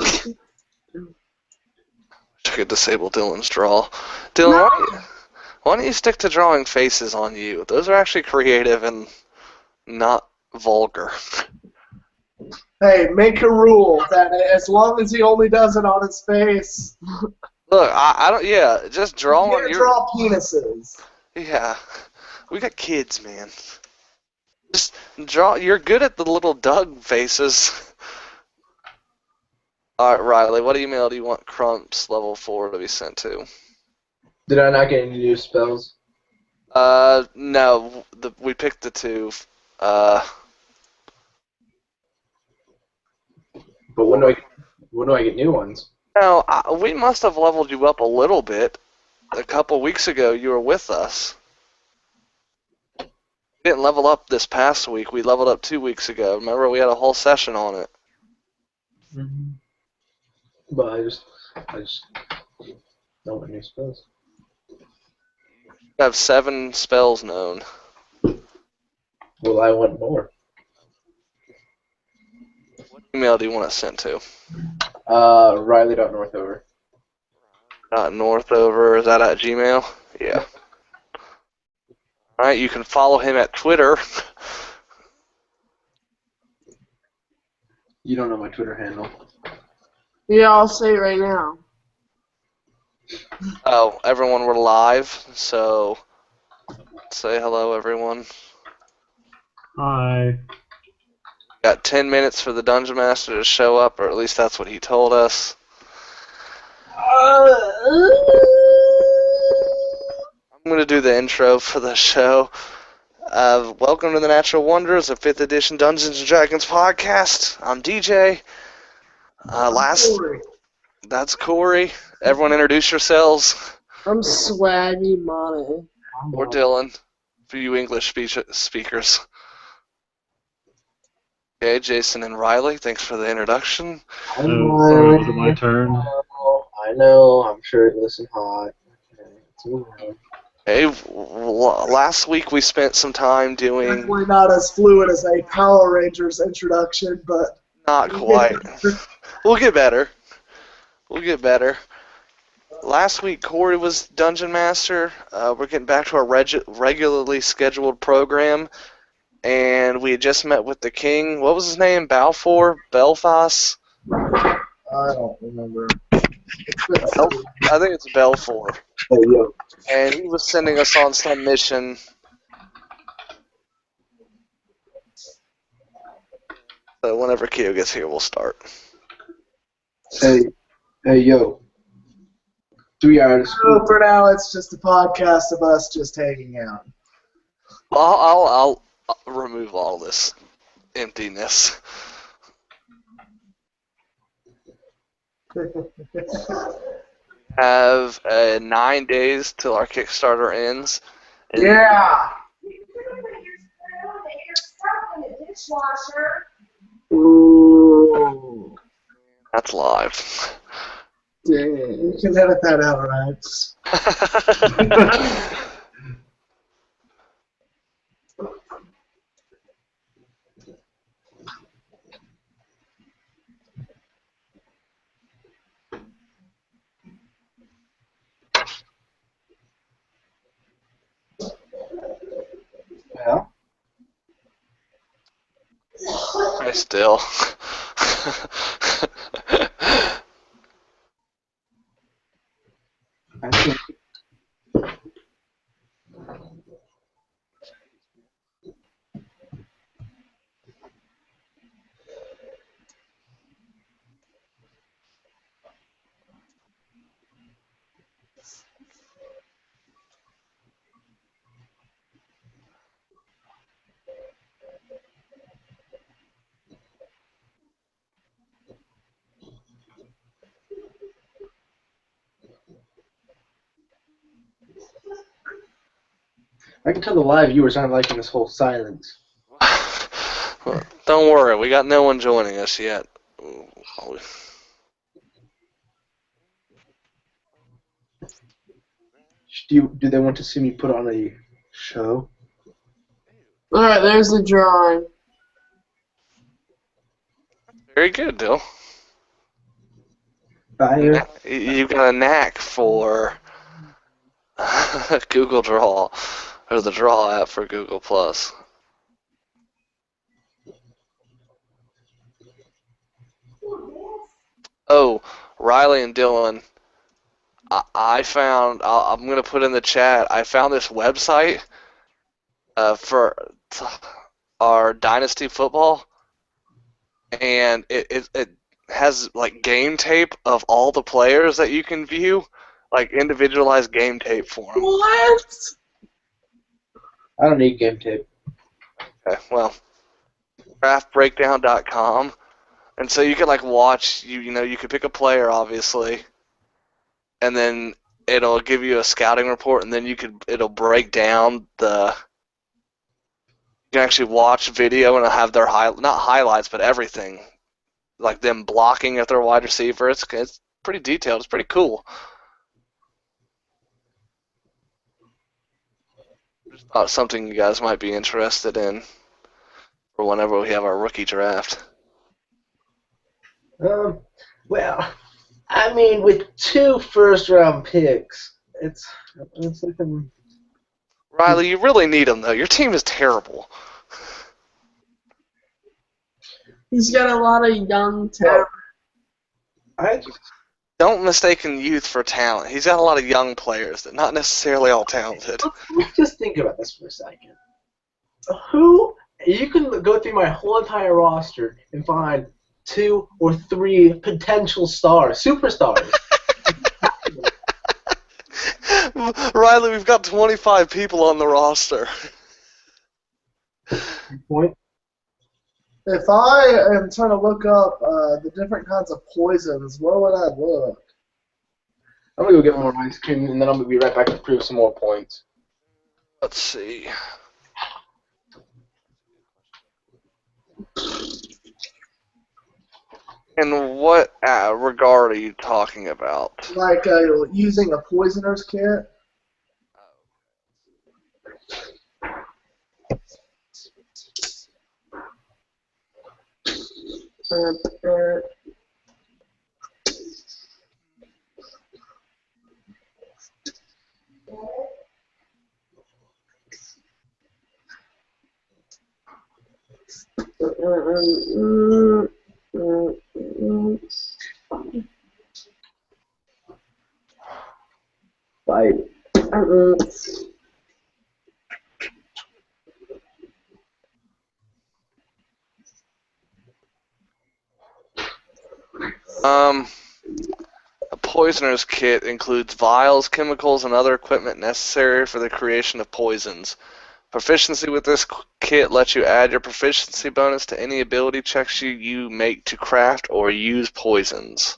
I could disable Dylan's draw. Dylan, why don't you stick to drawing faces on you? Those are actually creative and not vulgar. Hey, make a rule that as long as he only does it on his face, Look, I don't. Yeah, just draw you on can't your. draw penises. Yeah, we got kids, man. Just draw. You're good at the little Doug faces. All right, Riley. What email do you want Crumps level 4 to be sent to? Did I not get any new spells? No. We picked the 2. But when do I get new ones? No, we must have leveled you up a little bit. A couple weeks ago, you were with us. We didn't level up this past week. We leveled up 2 weeks ago. Remember, we had a whole session on it. Mm-hmm. But I just don't want new spells. You have 7 spells known. Well, I want more. What email do you want it sent to? Riley.northover. Northover, is that at Gmail? Yeah. Alright, you can follow him at Twitter. You don't know my Twitter handle. Yeah, I'll say it right now. Oh, everyone, we're live, so say hello, everyone. Hi. Got 10 minutes for the Dungeon Master to show up, or at least that's what he told us. I'm going to do the intro for the show. Welcome to the Natural Wonders of 5th Edition Dungeons & Dragons podcast. I'm DJ. That's Corey. Everyone introduce yourselves. I'm Swaggy Money. Or Dylan, for you English speakers. Okay, Jason and Riley, thanks for the introduction. So, was it my turn? I know, I'm sure it listened hot. Okay, Hey, last week we spent some time doing... Definitely not as fluid as a Power Rangers introduction, but... Not quite. We'll get better. We'll get better. Last week, Corey was Dungeon Master. We're getting back to our regularly scheduled program. And we had just met with the king. What was his name? Balfour? Belfast? I don't remember. I think it's Belfour. Hey, yo. And he was sending us on some mission. So whenever Keo gets here, we'll start. Hey, yo. 3 hours. So for now, it's just a podcast of us just hanging out. I'll remove all this emptiness. Have 9 days till our Kickstarter ends. Yeah! Ooh. That's live. Dang. You can edit that out, right? Yeah. I still. I think. I can tell the live viewers aren't liking this whole silence. Don't worry, we got no one joining us yet. Do they want to see me put on a show? Alright, there's the drawing. Very good, Dill. Fire. You got a knack for Google Draw, or the Draw app for Google Plus. Oh, Riley and Dylan, I found. I'm gonna put in the chat. I found this website for our Dynasty football, and it has like game tape of all the players that you can view, like individualized game tape for them. What? I don't need game tape. Okay, well, draftbreakdown.com, and so you can like watch. You could pick a player, obviously, and then it'll give you a scouting report, and then it'll break down the. You can actually watch video and it'll have their not highlights, but everything, like them blocking at their wide receiver. It's pretty detailed. It's pretty cool. Just thought something you guys might be interested in for whenever we have our rookie draft. Well, I mean, with 2 first-round picks, it's looking. Riley, you really need him though. Your team is terrible. He's got a lot of young talent. Don't mistake youth for talent. He's got a lot of young players that not necessarily all talented. Let's just think about this for a second. Who you can go through my whole entire roster and find 2 or 3 potential stars, superstars. Riley, we've got 25 people on the roster. Point. If I am trying to look up the different kinds of poisons, where would I look? I'm gonna go get more ice cream, and then I'm gonna be right back to prove some more points. Let's see. In what regard are you talking about? Like using a poisoner's kit? Fight. A poisoner's kit includes vials, chemicals, and other equipment necessary for the creation of poisons. Proficiency with this kit lets you add your proficiency bonus to any ability checks you make to craft or use poisons.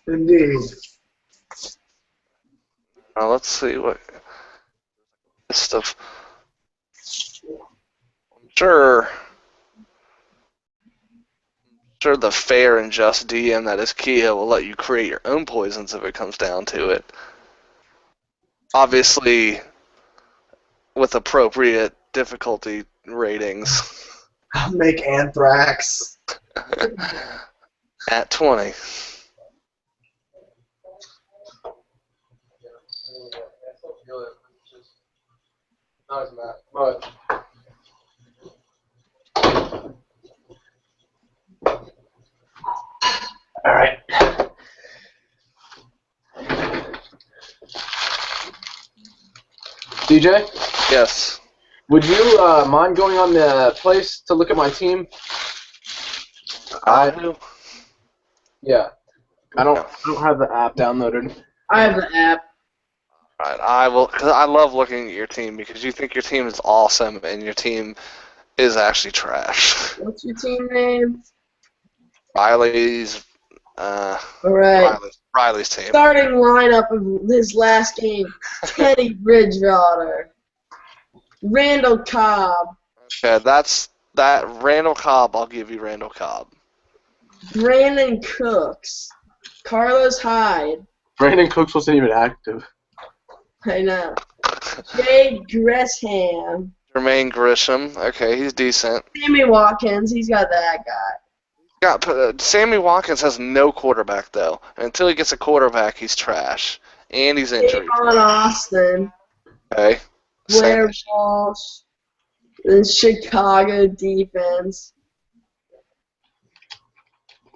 Indeed. Now let's see what stuff. I'm sure the fair and just DM that is Kia will let you create your own poisons if it comes down to it. Obviously, with appropriate difficulty ratings. Make anthrax. At 20. All right. DJ, Yes. would you mind going on the place to look at my team? I do. Yeah. I don't have the app downloaded. I have the app. Alright, I will, because I love looking at your team because you think your team is awesome and your team is actually trash. What's your team name? Riley's Riley's team. Starting lineup of his last game: Teddy Bridgewater, Randall Cobb, Okay, that's that. Randall Cobb, I'll give you Randall Cobb. Brandon Cooks, Carlos Hyde. Brandon Cooks wasn't even active. I know. Jay Gresham. Jermaine Grisham, okay, he's decent. Sammy Watkins, he's got that guy. Sammy Watkins has no quarterback though. And until he gets a quarterback, he's trash, and he's injured. Avon Austin, Okay. Blair Walsh, the Chicago defense.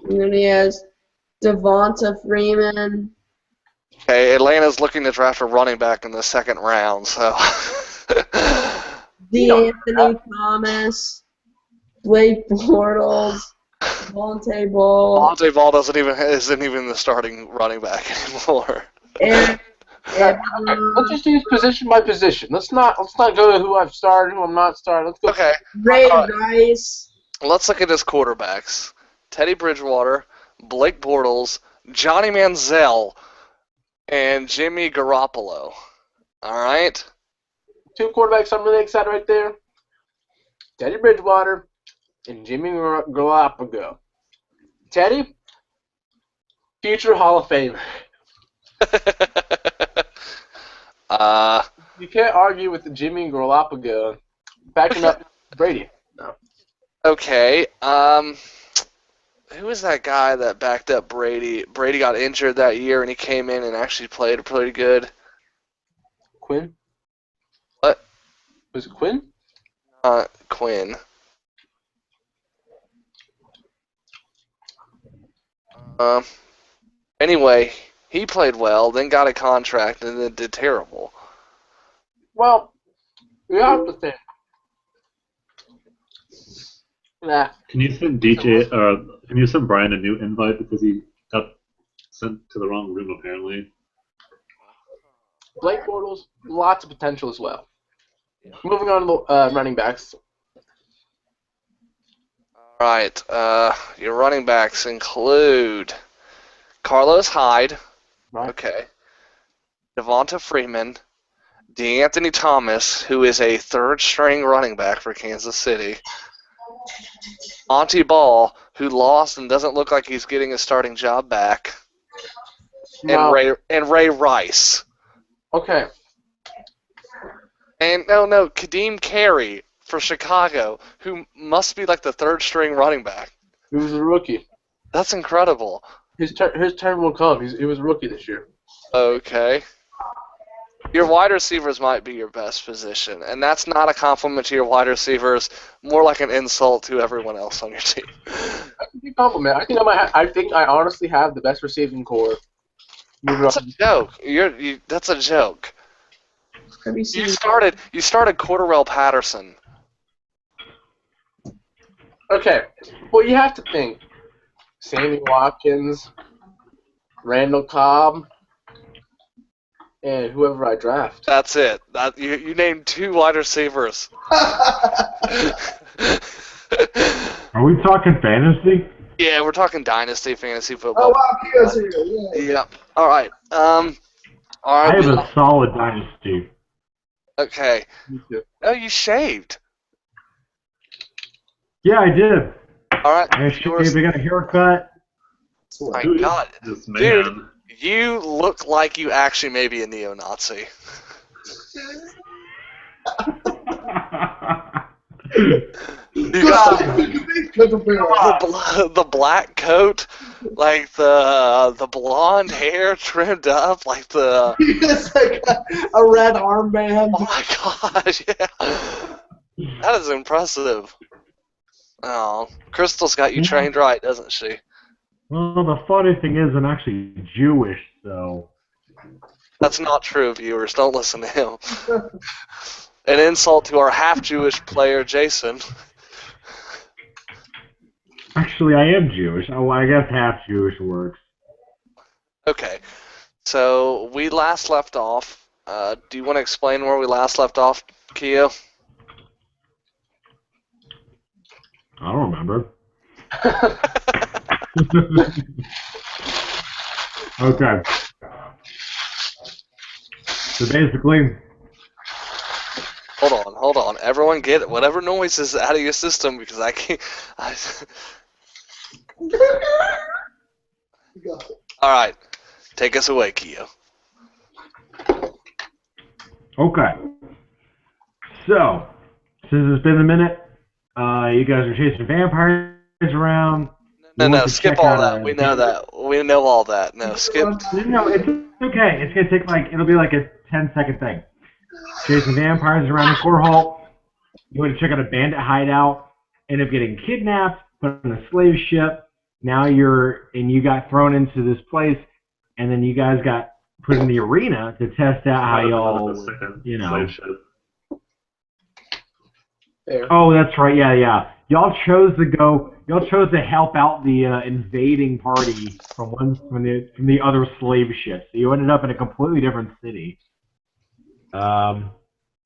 And then he has Devonta Freeman. Okay, Atlanta's looking to draft a running back in the second round, so. D'Anthony Thomas, Blake Bortles, Monte Ball, Monte Ball isn't even the starting running back anymore. and Let's just use position by position. Let's not go to who I've started, who I'm not starting. Let's go. Okay, Ray Rice. let's look at his quarterbacks. Teddy Bridgewater, Blake Bortles, Johnny Manziel, and Jimmy Garoppolo. All right? 2 quarterbacks I'm really excited right there. Teddy Bridgewater and Jimmy Garoppolo. Teddy, future Hall of Famer. You can't argue with the Jimmy Garoppolo backing up Brady. No. Okay, who was that guy that backed up Brady? Brady got injured that year, and he came in and actually played pretty good. Quinn? What? Was it Quinn? Quinn. Anyway, he played well, then got a contract, and then did terrible. Well, you have to think. Nah. Can you send Brian a new invite because he got sent to the wrong room apparently? Blake Bortles, lots of potential as well. Moving on to the running backs. All right, your running backs include Carlos Hyde, Right. okay, Devonta Freeman, D'Anthony Thomas, who is a third-string running back for Kansas City, Monty Ball, who lost and doesn't look like he's getting a starting job back, Now, and Ray Rice. okay. And Kadeem Carey for Chicago, who must be like the third-string running back. He was a rookie. That's incredible. His turn will come. He was a rookie this year. Okay. Your wide receivers might be your best position, and that's not a compliment to your wide receivers, more like an insult to everyone else on your team. That's a big compliment. I think I honestly have the best receiving core. That's a joke. That's a joke. Have you seen? You started Cordarrelle Patterson. Okay. Well, you have to think. Sammy Watkins, Randall Cobb, and whoever I draft. That's it. You named 2 wide receivers. Are we talking fantasy? Yeah, we're talking dynasty fantasy Oh football. wow, Kio's here. Yeah. Yep. All right. All I right. have a solid dynasty. Okay. Me too. Oh, you shaved. Yeah, I did. All right. I got a haircut. My Who is God, this dude. man? You look like you actually may be a neo-Nazi. You got the black coat, like the blonde hair trimmed up, like the. It's like a red armband. Oh my gosh! Yeah, that is impressive. Oh, Crystal's got you trained right, doesn't she? Well, the funny thing is, I'm actually Jewish, so. That's not true, viewers. Don't listen to him. An insult to our half-Jewish player, Jason. Actually, I am Jewish. Oh, I guess half Jewish works. Okay, so we last left off. Do you want to explain where we last left off, Keo? I don't remember. Okay. So basically, Hold on. Everyone get it. Whatever noise is out of your system because I can't. All right, take us away, Keo. okay. So, since it's been a minute, you guys are chasing vampires around. No, want no, to skip check all out that. We know that. We know all that. No, skip. No, it's okay. It's gonna take it'll be like a 10-second thing. Chasing vampires around the core halt. You want to check out a bandit hideout. End up getting kidnapped, put on a slave ship. Now you got thrown into this place, and then you guys got put in the arena to test out how y'all, Slave ship. Fair. Oh, that's right. Yeah. Y'all chose to help out the invading party from the other slave ships. So you ended up in a completely different city. Yeah,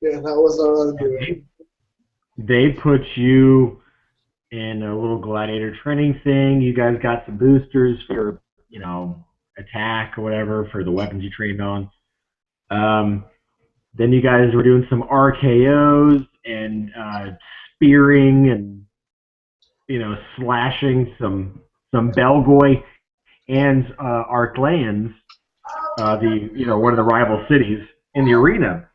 that was our undoing. They put you in a little gladiator training thing. You guys got some boosters for attack or whatever for the weapons you trained on. Then you guys were doing some RKOs and spearing and slashing some Belgoy and Arklayans, one of the rival cities in the arena,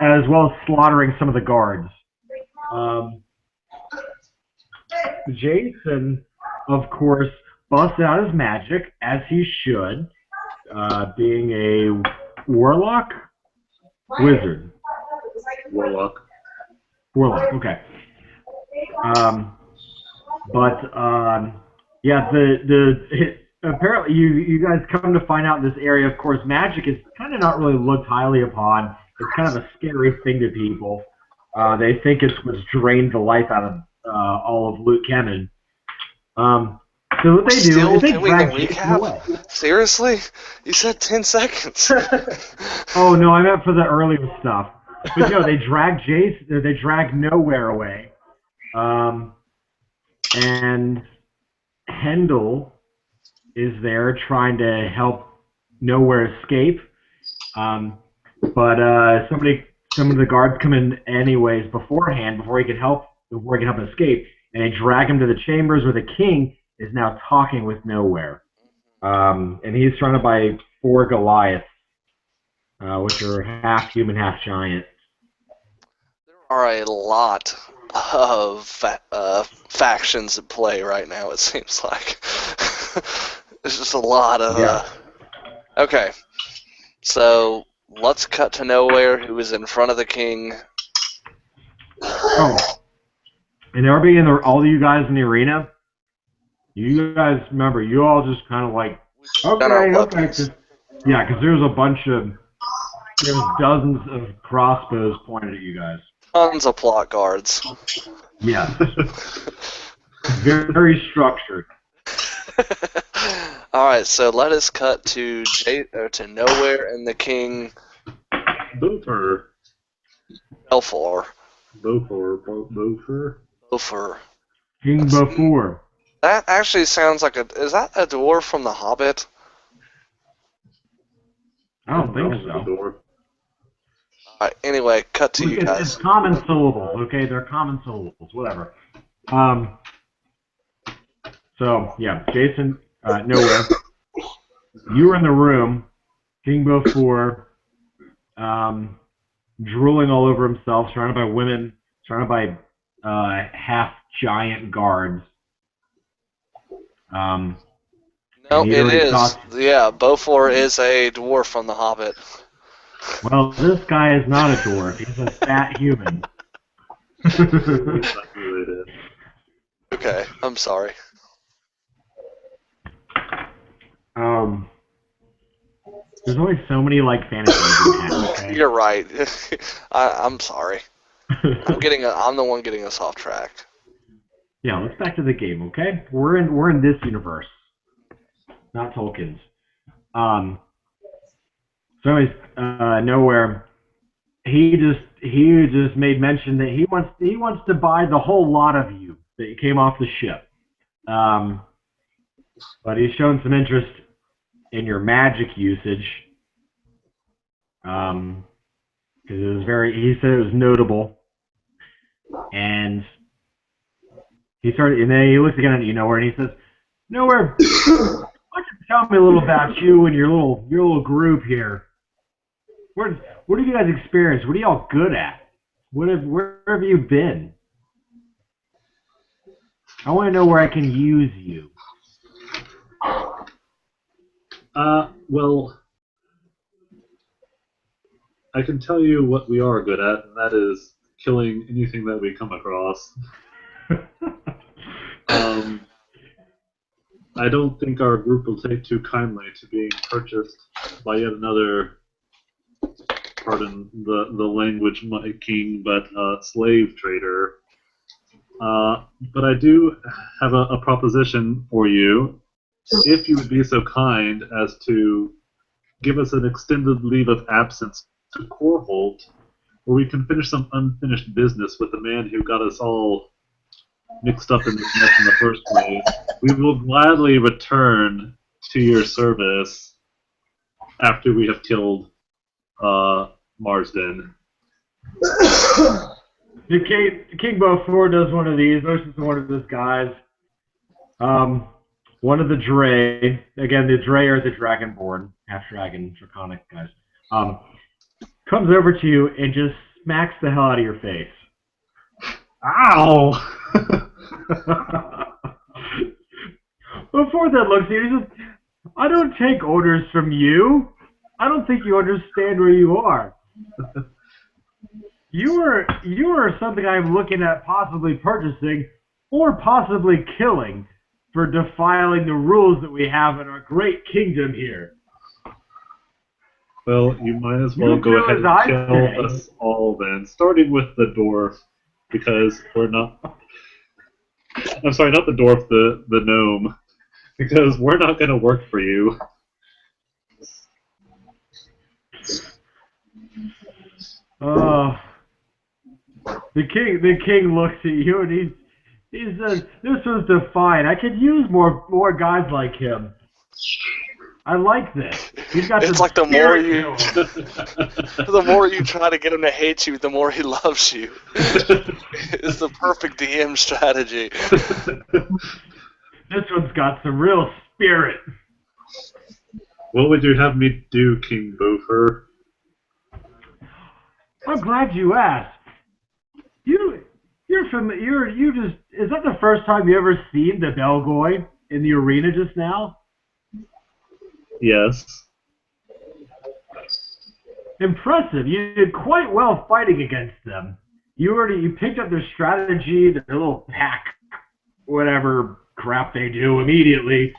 as well as slaughtering some of the guards. Jason, of course, busts out his magic as he should, being a warlock. Wizard. Warlock. Okay. Apparently you guys come to find out in this area, of course, magic is kind of not really looked highly upon. It's kind of a scary thing to people. They think it's what's drained the life out of all of Luke Kemen. So what they do is they drag Jason away. Seriously? You said 10 seconds. Oh no, I meant for the early stuff. But no, they drag Jason. They drag Nowhere away, and Hendel is there trying to help Nowhere escape. But some of the guards come in anyways beforehand before he can help escape, and they drag him to the chambers where the king is now talking with Nowhere. And he's surrounded by 4 Goliaths, which are half human, half giant. There are a lot of factions at play right now, it seems like. There's just a lot of... Okay, so let's cut to Nowhere, who is in front of the king. Oh, and everybody all of you guys in the arena, you guys remember, you all just kind of like, okay. Yeah, because there's dozens of crossbows pointed at you guys. Tons of plot guards. Yeah. Very structured. Alright, so let us cut to Nowhere and the king. Beaufort. Belfor. Beaufort. King Beaufort. That actually sounds like is that a dwarf from The Hobbit? I don't think so. Alright, anyway, cut to you guys. It's common syllables, okay? They're common syllables, whatever. So, yeah, Jason, Nowhere. You were in the room, King Beaufort, drooling all over himself, surrounded by women, surrounded by half-giant guards. No, it is. Yeah, Beaufort is a dwarf from The Hobbit. Well, this guy is not a dwarf. He's a fat human. Okay, I'm sorry. There's only so many fantasies you can have, okay? You're right. I'm sorry. I'm the one getting us off track. Yeah, let's back to the game, okay? We're in this universe, not Tolkien's. So anyways, Nowhere, he just made mention that he wants to buy the whole lot of you that came off the ship. But he's shown some interest in your magic usage. Because he said it was notable. And and then he looks again at you, Nowhere, and he says, Nowhere, why don't you tell me a little about you and your little group here? What have you guys experienced? What are y'all good at? Where have you been? I want to know where I can use you. Well, I can tell you what we are good at, and that is killing anything that we come across. I don't think our group will take too kindly to being purchased by yet another, pardon the language, my king, but slave trader. But I do have a proposition for you. If you would be so kind as to give us an extended leave of absence to Corholt, where we can finish some unfinished business with the man who got us all mixed up in this mess in the first place, we will gladly return to your service after we have killed Marsden. King Beaufort does one of these, motions to one of his guys. One of the Dre, again, the Dre are the Dragonborn, half-dragon, draconic guys, comes over to you and just smacks the hell out of your face. Ow! Before that looks at you, he says, I don't take orders from you. I don't think you understand where you are. You are something I'm looking at possibly purchasing or possibly killing for defiling the rules that we have in our great kingdom here. Well, you might as well go ahead and kill us all then, starting with the dwarf, because we're not... I'm sorry, not the dwarf, the gnome, because we're not going to work for you. The king looks at you and he says, "This was defiant. I could use more guys like him. I like this. He's got it's like the more you try to get him to hate you, the more he loves you. It's the perfect DM strategy. This one's got some real spirit." What would you have me do, King Beaufort? I'm glad you asked. Is that the first time you ever seen the Belgoy in the arena just now? Yes. Impressive. You did quite well fighting against them. You picked up their strategy, their little pack, whatever crap they do immediately.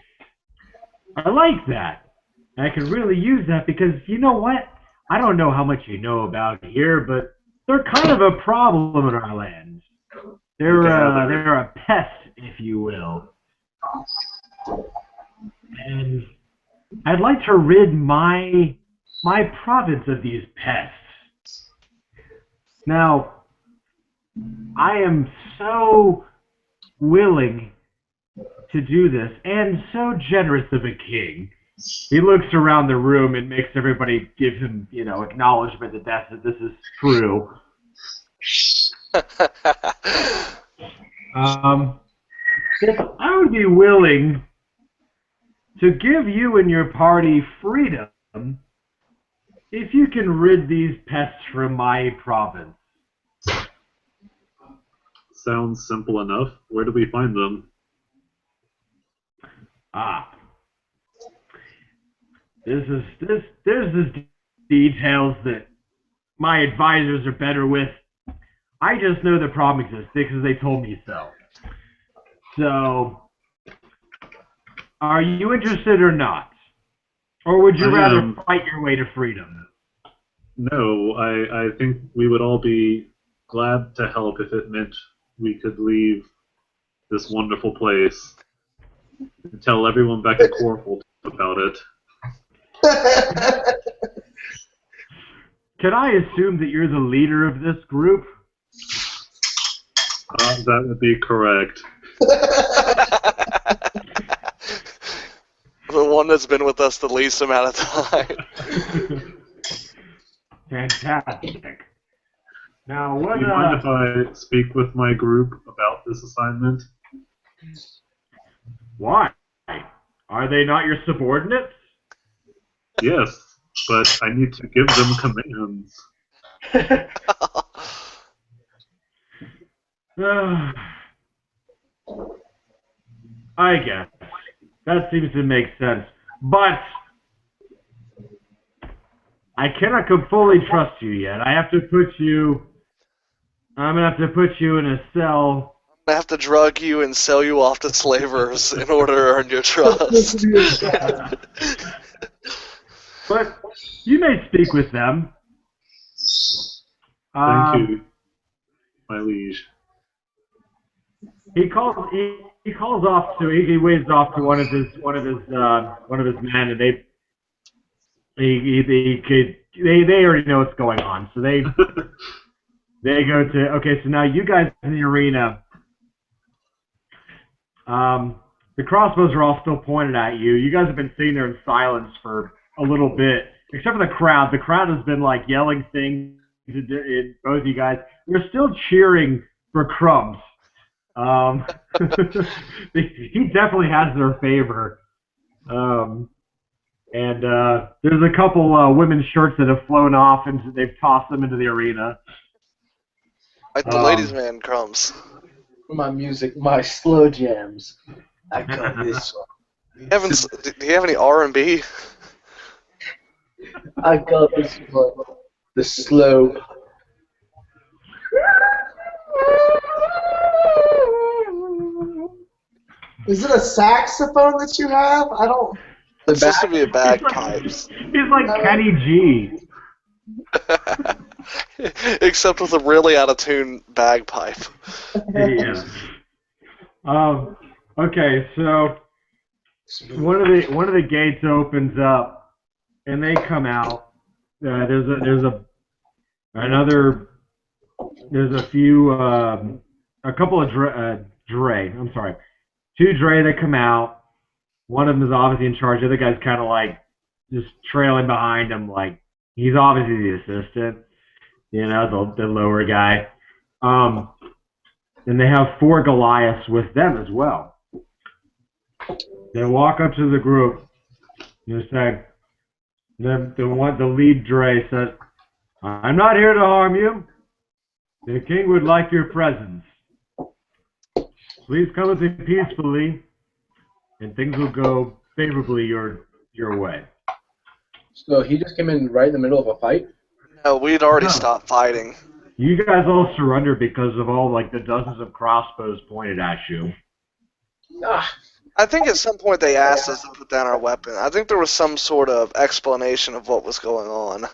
I like that. I can really use that because, you know what? I don't know how much you know about here, but they're kind of a problem in our land. They're a pest, if you will. And I'd like to rid my province of these pests. Now, I am so willing to do this, and so generous of a king. He looks around the room and makes everybody give him, acknowledgement that this is true. I would be willing to give you and your party freedom if you can rid these pests from my province. Sounds simple enough. Where do we find them? There's this details that my advisors are better with. I just know the problem exists because they told me so. So, are you interested or not? Or would you rather fight your way to freedom? No, I think we would all be glad to help if it meant we could leave this wonderful place and tell everyone back at Corholt about it. Can I assume that you're the leader of this group? That would be correct. The one that's been with us the least amount of time. Fantastic. Now, what? Do you mind if I speak with my group about this assignment? Why? Are they not your subordinates? Yes, but I need to give them commands. I guess. That seems to make sense. But I cannot fully trust you yet. I'm gonna have to put you in a cell. I have to drug you and sell you off to slavers in order to earn your trust. But you may speak with them. Thank you, my liege. He calls off to he waves off to one of his men, and they already know what's going on, so they go to, okay, so now you guys in the arena. The crossbows are all still pointed at you. You guys have been sitting there in silence for a little bit, except for the crowd. The crowd has been like yelling things at both of you guys. They're still cheering for Crumbs. He definitely has their favor. And there's a couple women's shirts that have flown off and they've tossed them into the arena. Like the ladies' man, Crumbs. My music, my slow jams. I got this one. Do you have any R&B? I got this one. The slow. Is it a saxophone that you have? I don't. It's supposed to be a bagpipes. He's like Kenny G. Except with a really out-of-tune bagpipe. Yeah. Okay, so one of the gates opens up, and they come out. There's a couple of two Dre that come out. One of them is obviously in charge. The other guy's kind of like just trailing behind him, like he's obviously the assistant, the lower guy. And they have 4 Goliaths with them as well. They walk up to the group. You say, the lead Dre says, "I'm not here to harm you. The king would like your presence. Please come with me peacefully, and things will go favorably your way." So he just came in right in the middle of a fight? No, we'd already stopped fighting. You guys all surrendered because of all the dozens of crossbows pointed at you. Ah, I think at some point they asked us to put down our weapon. I think there was some sort of explanation of what was going on.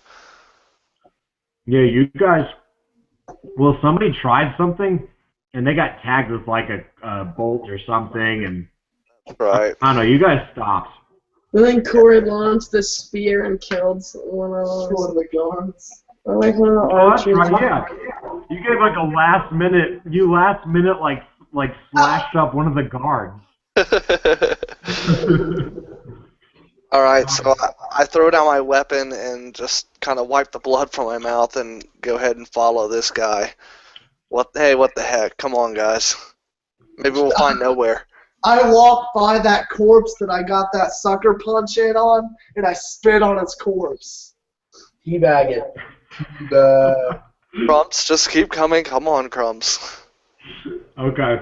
Yeah, you guys. Well, somebody tried something, and they got tagged with like a bolt or something, and Right. I don't know. You guys stopped. And then Corey launched the spear and killed one of One of the guards. or like one of the Oh, that's archers. right. Yeah, you gave like a last minute like slashed up one of the guards. Alright, so I throw down my weapon and just kind of wipe the blood from my mouth and go ahead and follow this guy. Hey, what the heck? Come on, guys. Maybe we'll find nowhere. I walked by that corpse that I got that sucker punch in on, and I spit on its corpse. teabag it. Crumbs, just keep coming. Come on, Crumbs. Okay.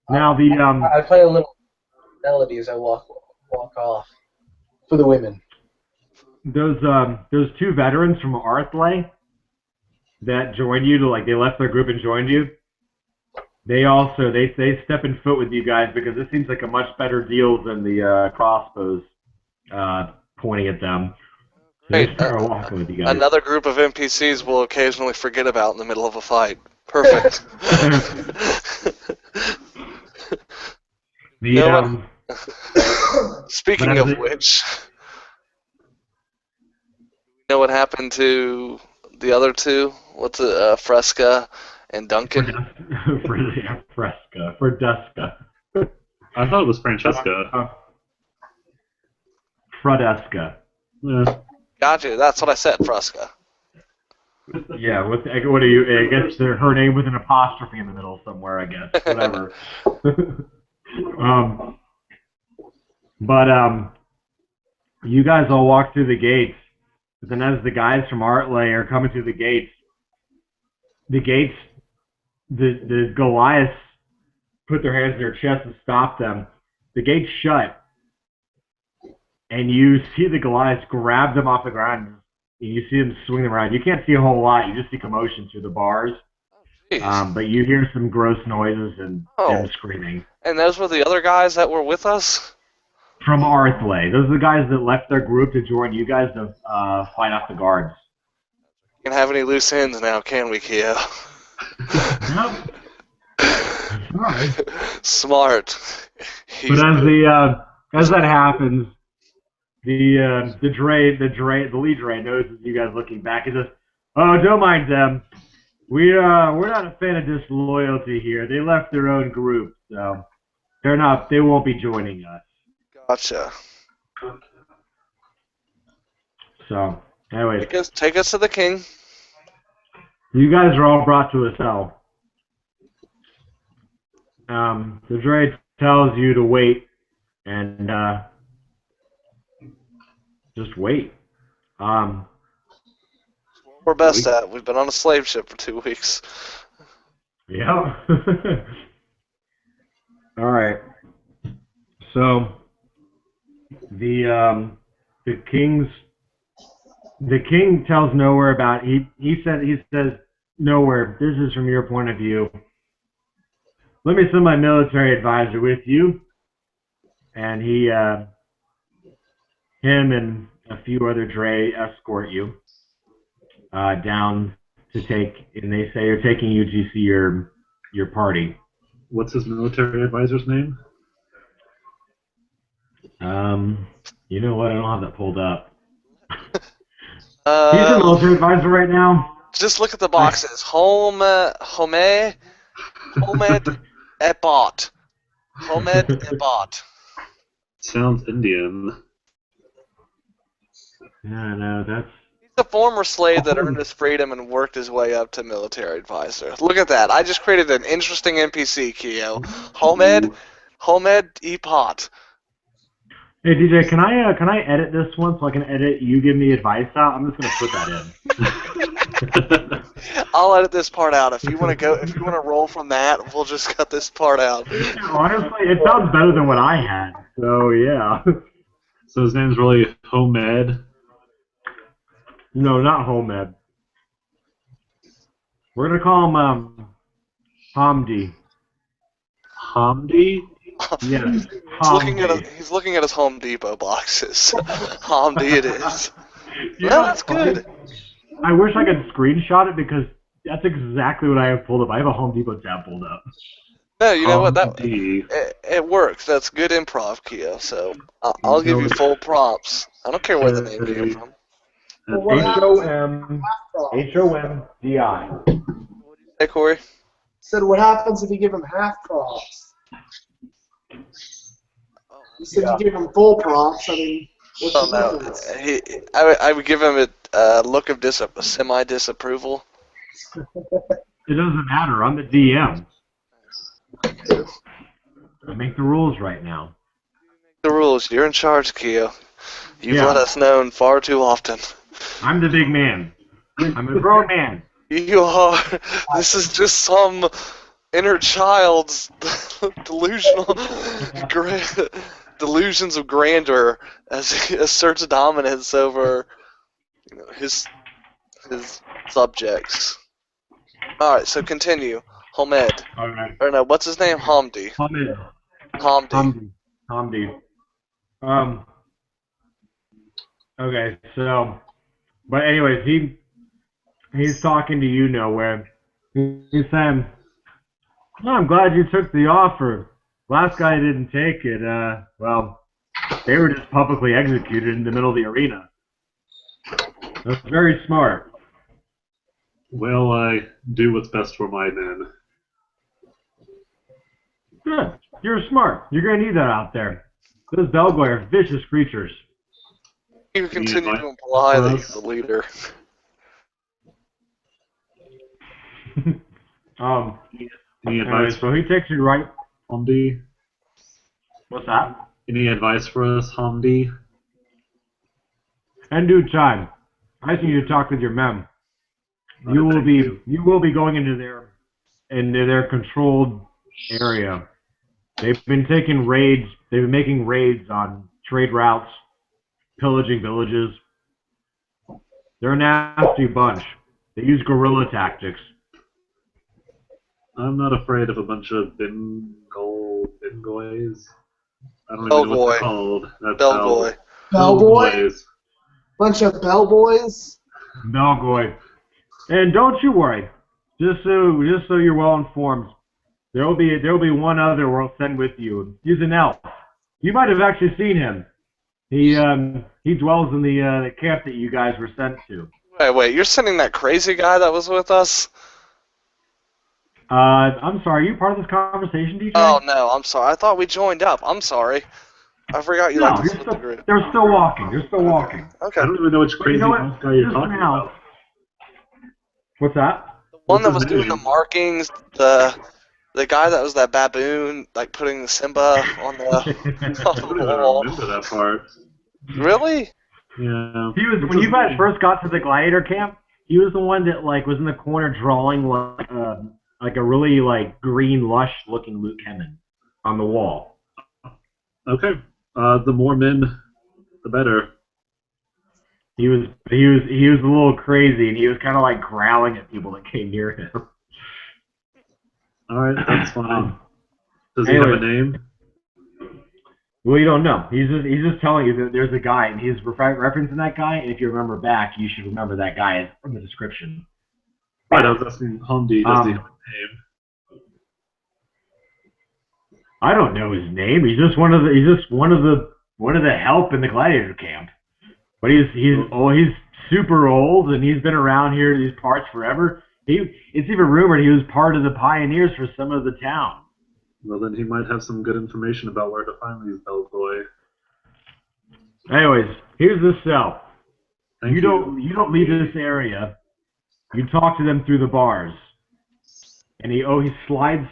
Now the I play a little melody as I walk off for the women. those 2 veterans from Arthley that joined you they left their group and joined you. They also they step in foot with you guys because this seems like a much better deal than the crossbows pointing at them. So they Hey, start walking with you guys. Another group of NPCs we'll occasionally forget about in the middle of a fight. Perfect. The No, Speaking But of as it- which, you know what happened to the other 2? What's it, Fresca and Duncan? Fresca. I thought it was Francesca. Fredesca. Yeah. Gotcha, that's what I said, Fresca. Yeah, what are you? I guess her name with an apostrophe in the middle somewhere. I guess whatever. You guys all walk through the gates, but then as the guys from Artley are coming through the gates, the Goliaths put their hands in their chest and stop them. The gates shut, and you see the Goliaths grab them off the ground You see them swinging around. You can't see a whole lot. You just see commotion through the bars. Jeez. But you hear some gross noises and them screaming. And those were the other guys that were with us? From Arthley. Those are the guys that left their group to join you guys to fight off the guards. Can't have any loose ends now, can we, Keo? Nope. Alright. Smart. But as that happens, the lead Dre notices you guys looking back and says, "Oh, don't mind them. We're not a fan of disloyalty here. They left their own group, so they won't be joining us." Gotcha. So, anyways, Take us to the king. you guys are all brought to a cell. The Dre tells you to wait and just wait. We're best at. We've been on a slave ship for 2 weeks. Yeah. All right. So the king tells Nowhere about he says Nowhere, this is from your point of view. Let me send my military advisor with you, and him and a few other Dre escort you down to take, and they say you're taking you to see your party. What's his military advisor's name? You know what? I don't have that pulled up. He's Uh, a military advisor right now. just look at the boxes. Homed Ebot. Homed Ebot. Sounds Indian. Yeah, no, that's. He's a former slave that earned his freedom and worked his way up to military advisor. Look at that. I just created an interesting NPC, Keo. Homed Ebot. Hey DJ, can I edit this one so I can edit you give me advice out? I'm just gonna put that in. I'll edit this part out. If you want to roll from that, we'll just cut this part out. Honestly, it sounds better than what I had. So yeah. So his name's really Homed. No, not Homed. We're gonna call him Hamdi. Hamdi? Yes. He's looking at his Home Depot boxes. Hamdi it is. No, that's good. I wish I could screenshot it because that's exactly what I have pulled up. I have a Home Depot tab pulled up. No, you know what? Hamdi. It works. That's good improv, Keo. So I'll give you full props. I don't care where the name came from. Well, what happens HOMDI. Hey, Corey. said, what happens if you give him half props? You said you give him full props. I mean, what's Oh, the no. difference? I would give him a look of semi-disapproval. It doesn't matter. I'm the DM. I make the rules right now. The rules. You're in charge, Keo. You've Yeah. let us know far too often. I'm the big man. I'm a grown man. You are. This is just some inner child's delusions of grandeur as he asserts dominance over his subjects. All right, so continue. Hamed. Alright. Or no, what's his name? Hamdi. Hamdi. Okay, so, but anyways, he's talking to you Nowhere. He's saying, "Oh, I'm glad you took the offer. Last guy didn't take it. Well, they were just publicly executed in the middle of the arena. That's very smart." Well, I do what's best for my men. Good. You're smart. You're gonna need that out there. Those Belgoy are vicious creatures. You continue to imply that he's the leader. Any advice So he takes you right. Hamdi? What's that? Any advice for us, Hamdi? In due time. I just need you to talk with your men. You will be going into their controlled area. They've been taking raids. They've been making raids on trade routes, pillaging villages. They're a nasty bunch. They use guerrilla tactics. I'm not afraid of a bunch of Bingoys. I don't even know what they're called. That's Bellboy. Bellboys? Bunch of bellboys? Belgoy. And don't you worry. Just so you're well informed, there'll be one other we'll send with you. He's an elf. You might have actually seen him. He dwells in the camp that you guys were sent to. Wait, you're sending that crazy guy that was with us? I'm sorry, are you part of this conversation, DJ? Oh, no, I'm sorry. I thought we joined up. I'm sorry. I forgot you like to split the group. They're still walking. They're still walking. Okay. I don't even know which crazy guy you're Just talking now. about. What's that? The one that What's was his doing the name? markings, the guy that was that baboon, like putting the Simba on the, on I don't the even wall. remember that part. Really? Yeah. He was when you guys first got to the gladiator camp. He was the one that like was in the corner drawing like a really like green, lush looking Luke Hemming on the wall. Okay. The more men, the better. He was a little crazy, and he was kind of like growling at people that came near him. All right, that's fine. Does he have a name? Well, you don't know. He's just telling you that there's a guy, and he's referencing that guy. And if you remember back, you should remember that guy from the description. Right, I was asking Humdy, does he have a name? I don't know his name. He's just one of the help in the gladiator camp. But he's super old, and he's been around here these parts forever. It's even rumored he was part of the pioneers for some of the town. Well, then he might have some good information about where to find these Bellboy. Anyways, here's the cell. Thank You don't leave this area. You talk to them through the bars. And he slides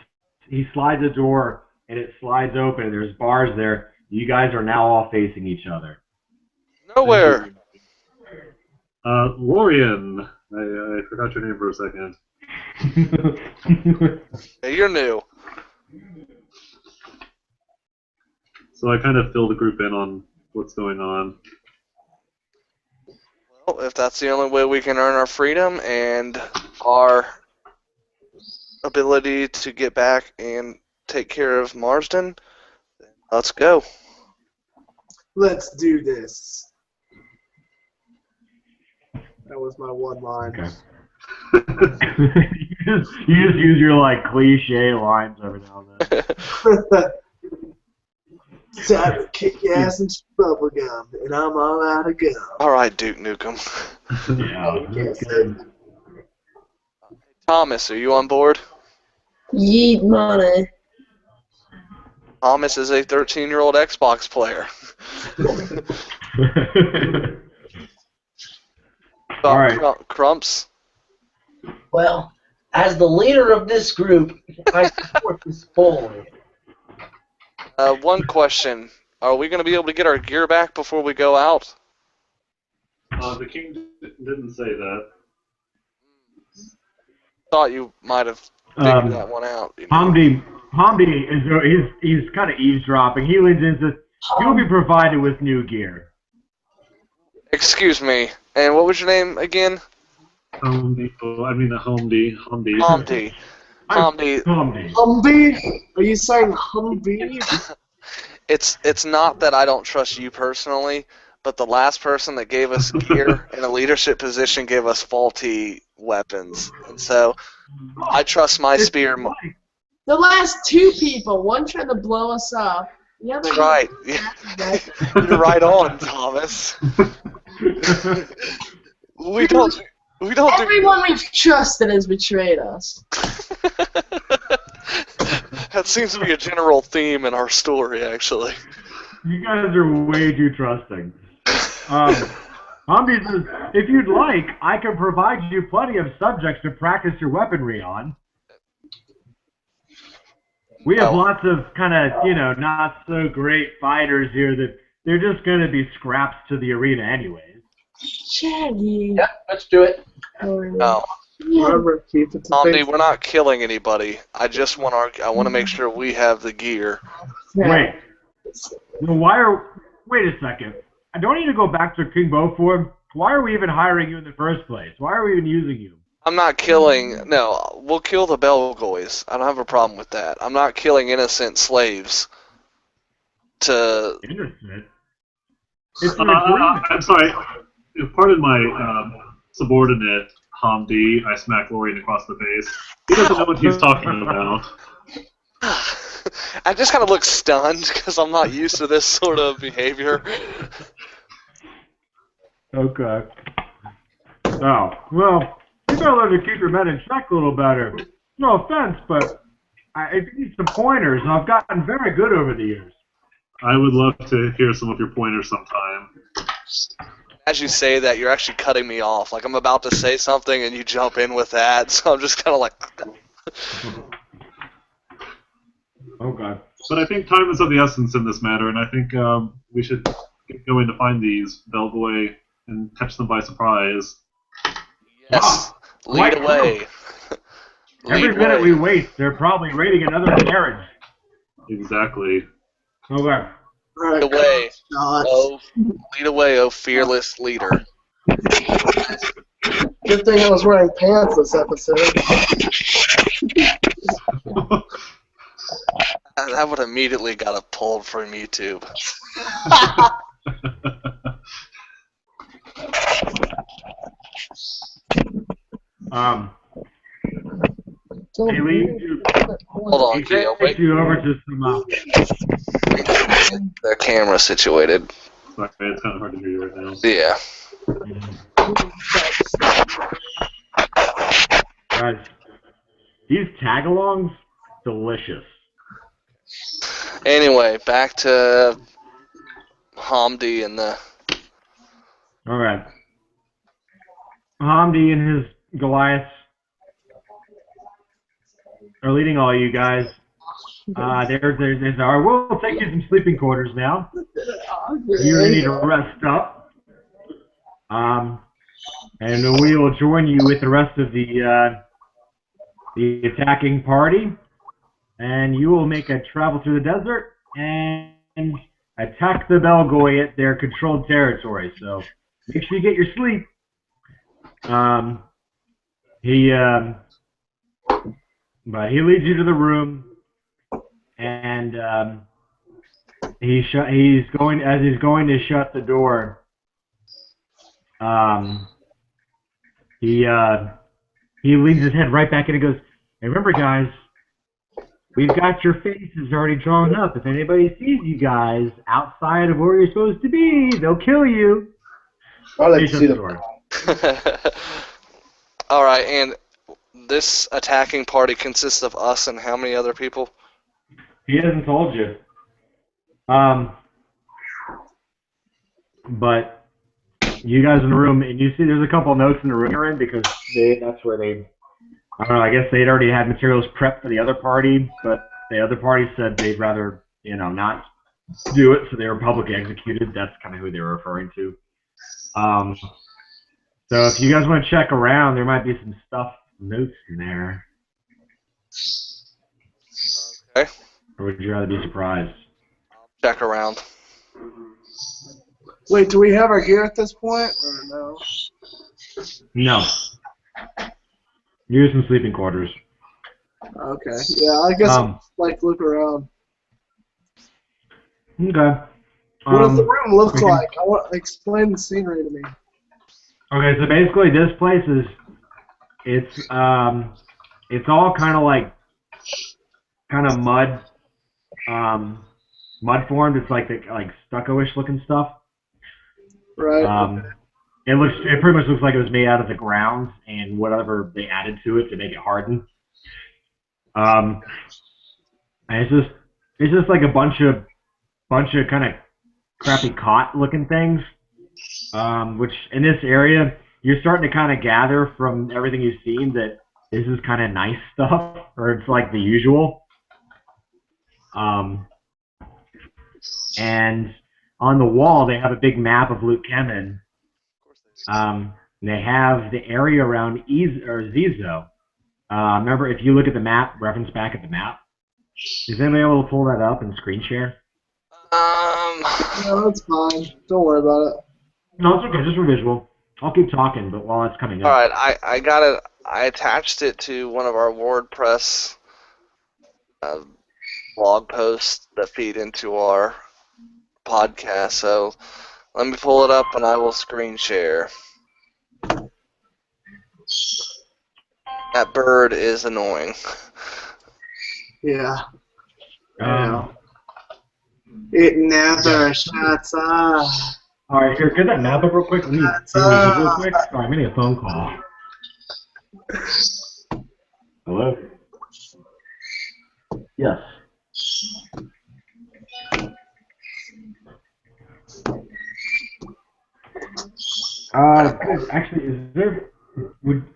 a door, and it slides open, and there's bars there. You guys are now all facing each other. Nowhere. Lorian. I forgot your name for a second. Hey, you're new. So I kind of fill the group in on what's going on. Well, if that's the only way we can earn our freedom and our ability to get back and take care of Marsden, let's go. Let's do this. That was my one line. Okay. you just use your like cliche lines every now and then. Time to kick your ass into bubble gum, and I'm all out of gum. All right, Duke Nukem. Yeah. Thomas, are you on board? Yeet money. Thomas is a 13-year-old Xbox player. All right. Crumps? Well, as the leader of this group, I support this fully. One question. Are we going to be able to get our gear back before we go out? The king didn't say that. Thought you might have figured that one out. You know? Hamdi is he's kind of eavesdropping. He leans into you'll be provided with new gear. Excuse me. And what was your name again? Humdy. Humdy. Hamdi. Hamdi. Hamdi. Humvee? Are you saying Humvee? It's not that I don't trust you personally, but the last person that gave us gear in a leadership position gave us faulty weapons. And so I trust my spear more. The last two people, one trying to blow us up. The other That's right. You're right on, Thomas. We don't do Everyone we've trusted has betrayed us. That seems to be a general theme in our story, actually. You guys are way too trusting. Hamdi says, if you'd like, I can provide you plenty of subjects to practice your weaponry on. We have lots of kind of, not so great fighters here that they're just going to be scraps to the arena anyways. Shaggy. Yeah, let's do it. No. Remember, keep it to Hamdi, face. we're not killing anybody. I want to make sure we have the gear. Wait. Wait a second. I don't need to go back to King Beaufort. why are we even hiring you in the first place? Why are we even using you? I'm not killing. No, we'll kill the Belgoys. I don't have a problem with that. I'm not killing innocent slaves. To Innocent? It's an agreement. I'm sorry. Pardon my subordinate, Hamdi. I smack Lorian across the face. He doesn't know what he's talking about. I just kind of look stunned because I'm not used to this sort of behavior. Okay. Oh, well, you better learn to keep your men in check a little better. No offense, but I need some pointers, and I've gotten very good over the years. I would love to hear some of your pointers sometime. As you say that, you're actually cutting me off. Like I'm about to say something, and you jump in with that. So I'm just kind of like. Okay. But I think time is of the essence in this matter, and I think we should get going to find these Belgoy and catch them by surprise. Yes. Lead away. Every minute we waste, they're probably raiding another carriage. Exactly. Okay. Lead away. Lead away, oh fearless leader. Good thing I was wearing pants this episode. That would immediately got it pulled from YouTube. He leads you. Hold on, He Gio. takes Wait. you over to some. The camera situated. Sorry, it's kind of hard to hear you right now. Yeah. Guys, these tagalongs, delicious. Anyway, back to Hamdi and the. All right. Hamdi and his Goliaths are leading all you guys. There's our. We'll take you to some sleeping quarters now. You're gonna need to rest up. And we will join you with the rest of the attacking party, and you will make a travel through the desert and attack the Belgoy at their controlled territory. So make sure you get your sleep. But he leads you to the room, and he's going to shut the door. He leans his head right back in and goes, "Hey, remember, guys, we've got your faces already drawn up. If anybody sees you guys outside of where you're supposed to be, they'll kill you." I like He to shuts see the the door. All right, and this attacking party consists of us and how many other people? He hasn't told you. But you guys in the room, and you see there's a couple notes in the room you're in because that's where they, I don't know, I guess they'd already had materials prepped for the other party, but the other party said they'd rather, not do it, so they were publicly executed. That's kind of who they were referring to. So if you guys want to check around, there might be some notes in there. Okay. Or would you rather be surprised? Check around. Wait, do we have our gear at this point, or no? No. You're in sleeping quarters. Okay. Yeah, I guess look around. Okay. What does the room look like? Explain the scenery to me. Okay, so basically this place is, it's all kind of like, mud formed. It's like stucco-ish looking stuff. Right. It pretty much looks like it was made out of the grounds and whatever they added to it to make it harden. And it's just like a bunch of kind of crappy cot looking things. Which in this area you're starting to kind of gather from everything you've seen that this is kind of nice stuff, or it's like the usual. And on the wall they have a big map of Luke Kemen. They have the area around Zizo. Remember, if you look at the map, reference back at the map. Is anybody able to pull that up and screen share? No, that's fine. Don't worry about it. No, it's okay, just for visual. I'll keep talking, but while it's coming up. All right, I got it. I attached it to one of our WordPress blog posts that feed into our podcast. So let me pull it up and I will screen share. That bird is annoying. Yeah. Um, It never shuts up. all right, here, get that map up real quick. Let me see real quick. Sorry, I'm getting a phone call. Hello? Yes. Actually, is there?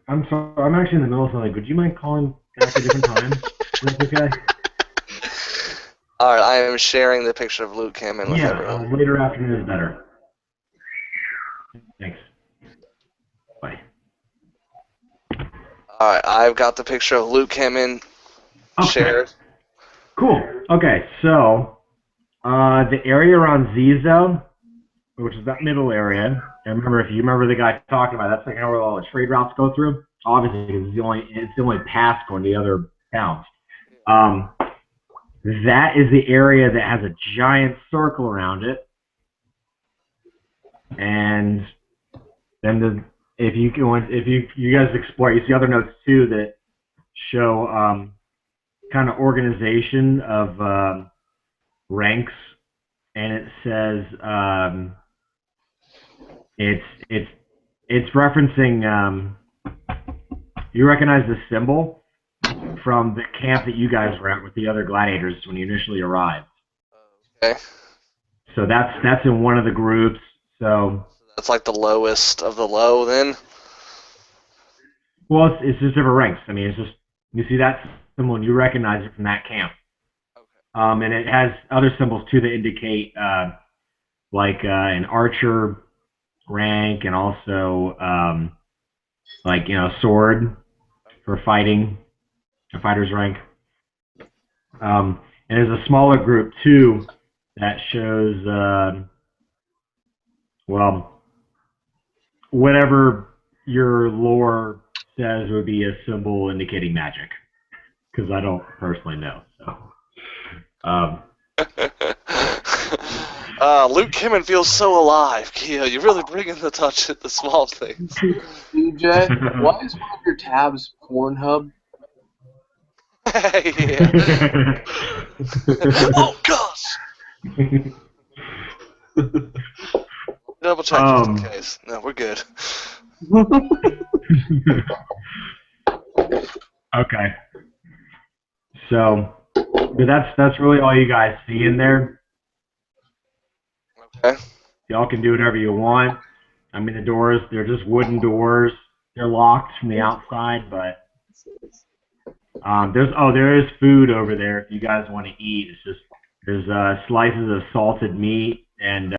I'm sorry, I'm actually in the middle of something. Would you mind calling back at a different time? Is that okay? All right, I am sharing the picture of Luke Hammond with Yeah, everyone. later afternoon is better. Thanks. Bye. All right, I've got the picture of Luke Hammond Okay. shared. Cool. Okay, so the area around Z-Zone, which is that middle area, and remember, if you remember the guy talking about, that's like where all the trade routes go through. Obviously, because it's the only pass going to the other towns. That is the area that has a giant circle around it, and then if you guys explore, you see other notes too that show kind of organization of ranks, and it says it's referencing. You recognize the symbol from the camp that you guys were at with the other gladiators when you initially arrived. Okay. So that's in one of the groups. So That's like the lowest of the low then? well, it's just different ranks. I mean, it's just you see that symbol and you recognize it from that camp. Okay. And it has other symbols too that indicate like an archer rank and also like sword for fighting, a fighter's rank. And there's a smaller group too that shows well, whatever your lore says would be a symbol indicating magic, because I don't personally know. So. Luke Hammond feels so alive, Kia. You're really bringing the touch at the small things. DJ, why is one of your tabs Pornhub? Yeah. Oh, gosh! Double check just in case. No, we're good. Okay. So, but that's really all you guys see in there. Okay. Y'all can do whatever you want. I mean, the doors, they're just wooden doors. They're locked from the outside, but there is food over there if you guys want to eat. It's just there's slices of salted meat and